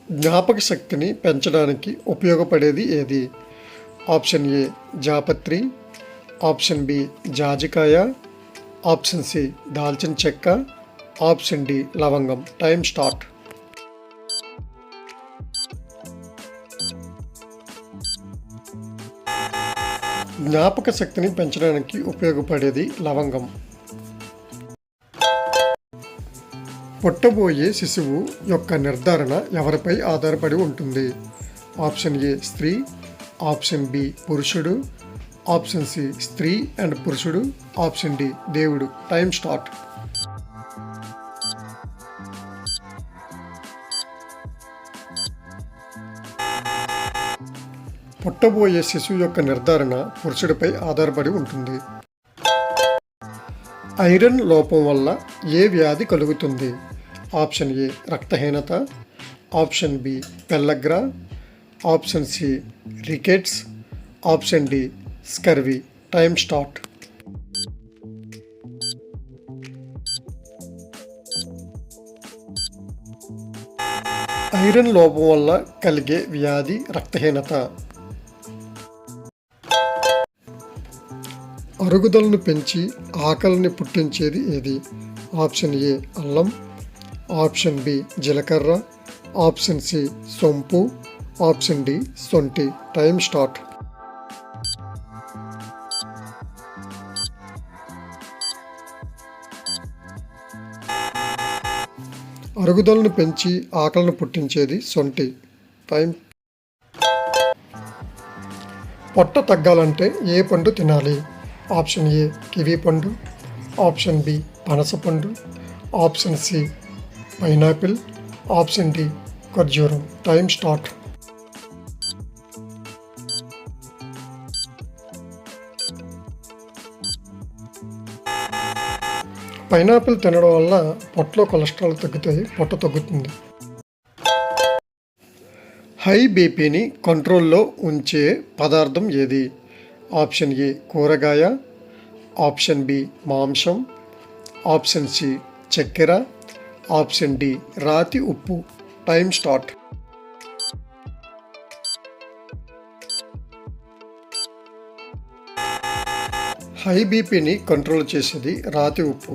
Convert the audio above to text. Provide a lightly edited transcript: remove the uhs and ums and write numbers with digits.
జ్ఞాపక శక్తిని పెంచడానికి ఉపయోగపడేది ఏది? ఆప్షన్ ఏ జాపత్రి, ఆప్షన్ బి జాజికాయ, ఆప్షన్ సి దాల్చిన చెక్క, ఆప్షన్ డి లవంగం. Time start. జ్ఞాపక శక్తిని పెంచడానికి ఉపయోగపడేది లవంగం. పుట్టబోయే శిశువు యొక్క నిర్ధారణ ఎవరిపై ఆధారపడి ఉంటుంది? ఆప్షన్ ఏ స్త్రీ, ఆప్షన్ బి పురుషుడు, ఆప్షన్ సి స్త్రీ అండ్ పురుషుడు, ఆప్షన్ డి దేవుడు. Time start. పుట్టబోయే శిశువు యొక్క నిర్ధారణ పురుషుడిపై ఆధారపడి ఉంటుంది. ఐరన్ లోపం వల్ల ఏ వ్యాధి కలుగుతుంది? ఆప్షన్ ఏ రక్తహీనత, option B pellagra, option C rickets, option D scurvy. Time start. Iron లోపం వల్ల కలిగే వ్యాధి రక్తహీనత. అరుగుదలను పెంచి ఆకలిని పుట్టించేది ఏది? ఆప్షన్ ఏ అల్లం, ఆప్షన్ బి జీలకర్ర, ఆప్షన్ సి సొంపు, ఆప్షన్ డి సొంటి. Time start. అరుగుదలను పెంచి ఆకలిని పుట్టించేది సొంటి. టైం. పొట్ట తగ్గాలంటే ఏ పండు తినాలి? ఆప్షన్ ఏ కివీ పండు, ఆప్షన్ బి పనస పండు, option C pineapple, option D ఖర్జూరం. Time start. పైనాపిల్ తినడం వల్ల పొట్టలో కొలెస్ట్రాల్ తగ్గుతాయి, పొట్ట తగ్గుతుంది. హై బీపీని కంట్రోల్లో ఉంచే పదార్థం ఏది? ఆప్షన్ ఏ కూరగాయ, ఆప్షన్ బి మాంసం, ఆప్షన్ సి చక్కెర, ఆప్షన్ డి రాతి ఉప్పు. Time start. హై బీపీని కంట్రోల్ చేసేది రాతి ఉప్పు.